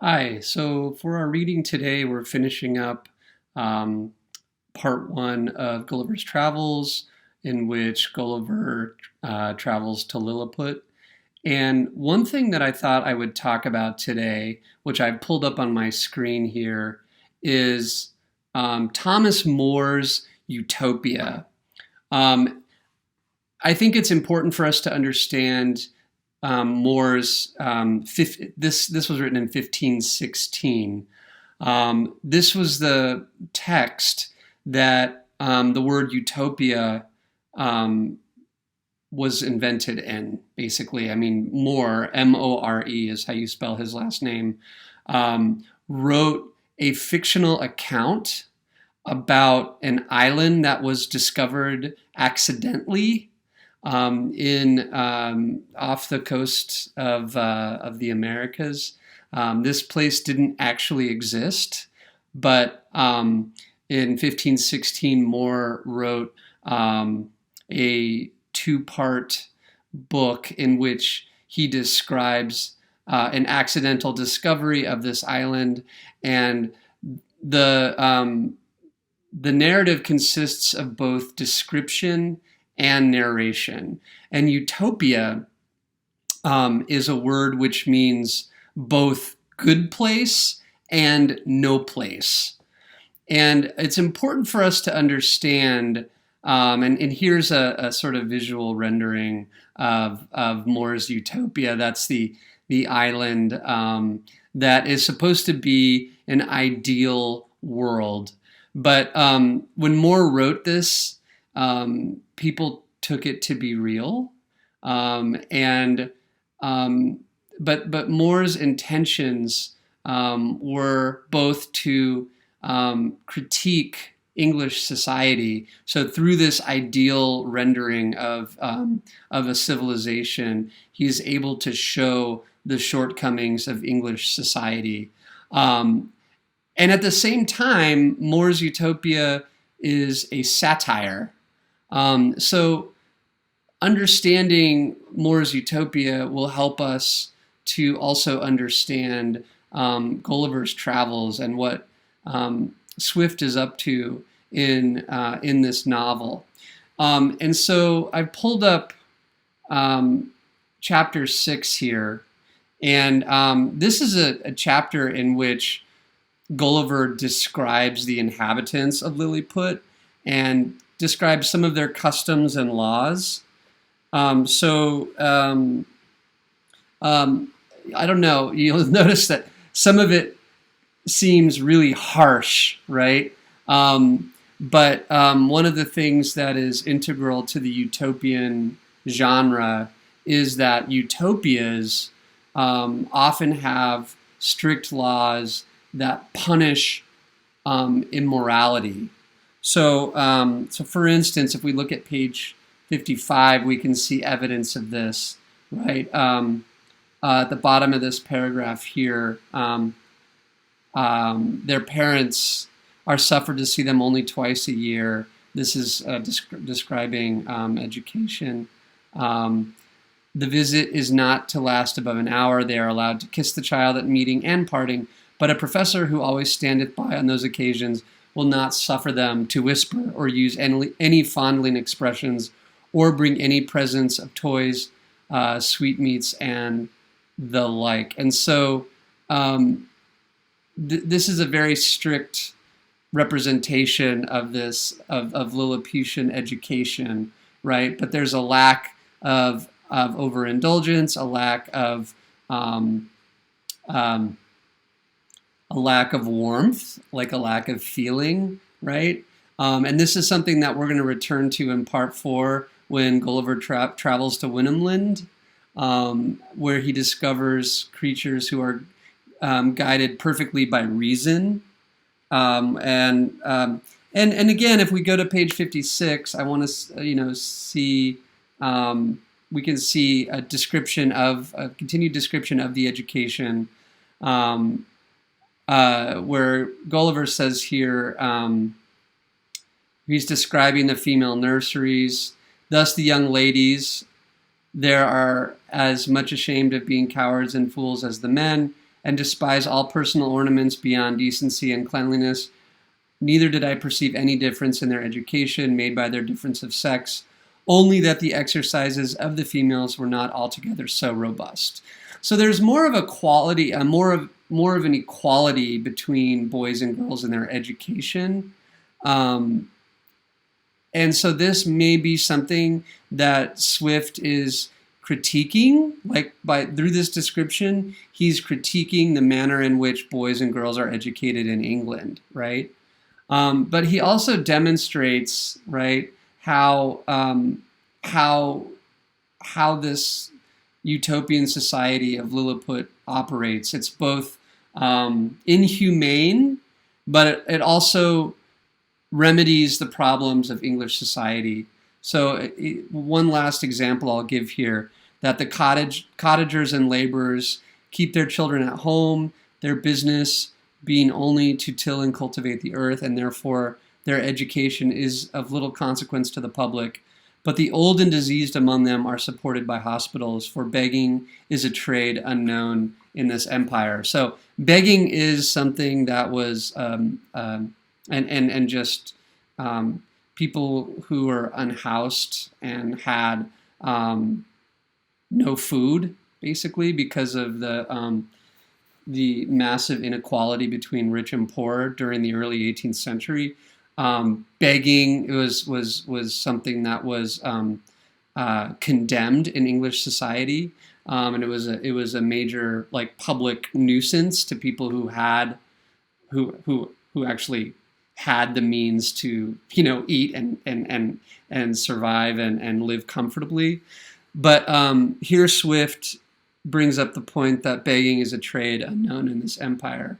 Hi, so for our reading today, we're finishing up um, part one of Gulliver's Travels, in which Gulliver travels to Lilliput. And one thing that I thought I would talk about today, which I pulled up on my screen here, is Thomas More's Utopia. Um, I think it's important for us to understand More's this was written in 1516. This was the text that the word utopia um, was invented in. Basically, I mean More, More, is how you spell his last name. Wrote a fictional account about an island that was discovered accidentally in off the coast of the Americas. This place didn't actually exist, but in 1516, More wrote a two-part book in which he describes an accidental discovery of this island, and the the narrative consists of both description and narration. And utopia is a word which means both good place and no place. And it's important for us to understand, and here's a sort of visual rendering of More's Utopia. That's the island that is supposed to be an ideal world. But when More wrote this, people took it to be real, and but More's intentions were both to critique English society. So through this ideal rendering of a civilization, he's able to show the shortcomings of English society. And at the same time, More's Utopia is a satire. So understanding More's Utopia will help us to also understand Gulliver's Travels and what Swift is up to in this novel. And so I've pulled up chapter 6 here, and this is a chapter in which Gulliver describes the inhabitants of Lilliput and describes some of their customs and laws. I don't know, you'll notice that some of it seems really harsh, right? But one of the things that is integral to the utopian genre is that utopias often have strict laws that punish immorality. So for instance, if we look at page 55, we can see evidence of this, right? At the bottom of this paragraph here, their parents are suffered to see them only twice a year. This is describing education. The visit is not to last above an hour. They are allowed to kiss the child at meeting and parting, but a professor who always standeth by on those occasions will not suffer them to whisper or use any fondling expressions or bring any presents of toys, sweetmeats, and the like. And so this is a very strict representation of this, of Lilliputian education, right? But there's a lack of overindulgence, a lack of warmth, like a lack of feeling, right? And this is something that we're going to return to in part 4 when Gulliver travels to Winnemland, where he discovers creatures who are guided perfectly by reason. And again, if we go to page 56, I want to see we can see a continued description of the education. Where Gulliver says here, he's describing the female nurseries. Thus the young ladies there are as much ashamed of being cowards and fools as the men, and despise all personal ornaments beyond decency and cleanliness. Neither did I perceive any difference in their education made by their difference of sex, only that the exercises of the females were not altogether so robust. So there's more of a quality, more of an equality between boys and girls in their education. And so this may be something that Swift is critiquing, like through this description, he's critiquing the manner in which boys and girls are educated in England, right? But he also demonstrates, right, how this utopian society of Lilliput operates. It's both inhumane, but it also remedies the problems of English society. So one last example I'll give here, that the cottagers and laborers keep their children at home, their business being only to till and cultivate the earth, and therefore their education is of little consequence to the public. But the old and diseased among them are supported by hospitals, for begging is a trade unknown in this empire. So begging is something that was people who were unhoused and had no food, basically, because of the massive inequality between rich and poor during the early 18th century. Begging was something that was condemned in English society, and it was a major like public nuisance to people who actually had the means to eat and survive and live comfortably. But here Swift brings up the point that begging is a trade unknown in this empire.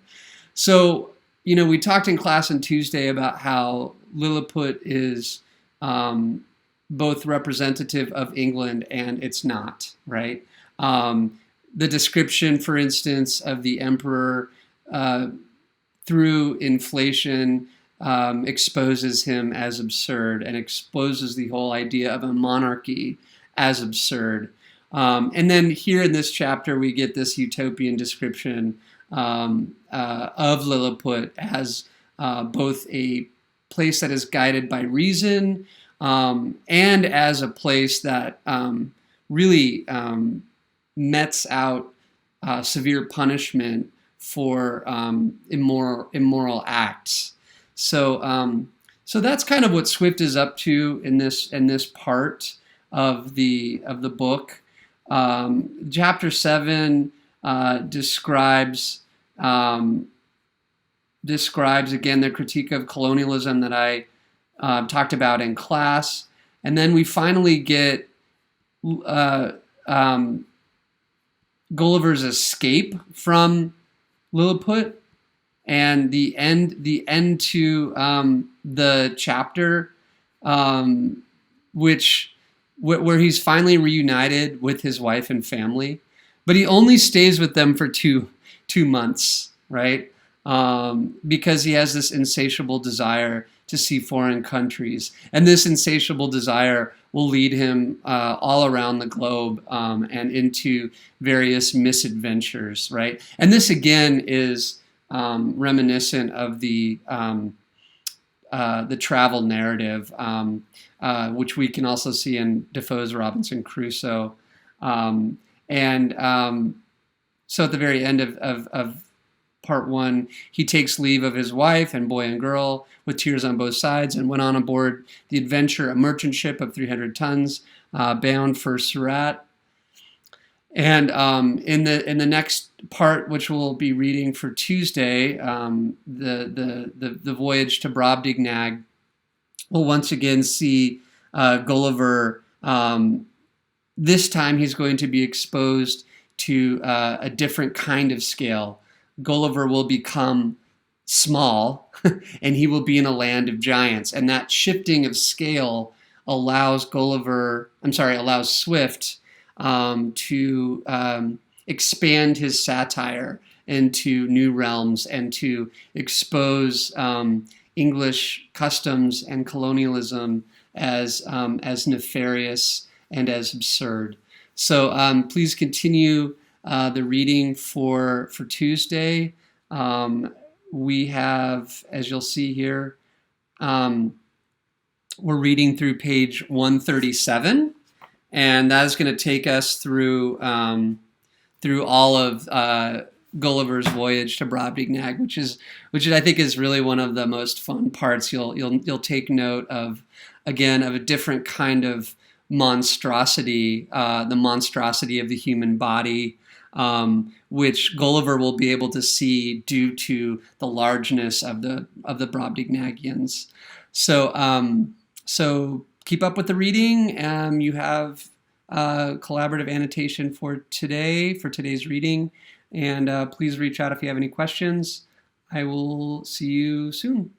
So we talked in class on Tuesday about how Lilliput is both representative of England and it's not, right? The description, for instance, of the emperor through inflation exposes him as absurd and exposes the whole idea of a monarchy as absurd. And then here in this chapter, we get this utopian description of Lilliput as both a place that is guided by reason and as a place that really metes out severe punishment for immoral acts. So that's kind of what Swift is up to in this part of the book. Chapter 7 describes again the critique of colonialism that I talked about in class, and then we finally get Gulliver's escape from Lilliput, and the end to the chapter, where he's finally reunited with his wife and family, but he only stays with them for two months, right? Because he has this insatiable desire to see foreign countries, and this insatiable desire will lead him all around the globe and into various misadventures, right? And this again is reminiscent of the travel narrative, which we can also see in Defoe's Robinson Crusoe. So at the very end of part 1, he takes leave of his wife and boy and girl with tears on both sides and went on aboard the Adventure, a merchant ship of 300 tons bound for Surat. And in the next part, which we'll be reading for Tuesday, the voyage to Brobdingnag, we'll once again see Gulliver. This time he's going to be exposed to a different kind of scale. Gulliver will become small and he will be in a land of giants. And that shifting of scale allows Swift to expand his satire into new realms and to expose English customs and colonialism as nefarious and as absurd. So please continue the reading for Tuesday. We have, as you'll see here, we're reading through page 137, and that is going to take us through through all of Gulliver's voyage to Brobdingnag, which I think is really one of the most fun parts. You'll take note of, again, of a different kind of monstrosity, the monstrosity of the human body, which Gulliver will be able to see due to the largeness of the Brobdingnagians. So keep up with the reading. You have collaborative annotation for today's reading, and please reach out if you have any questions. I will see you soon.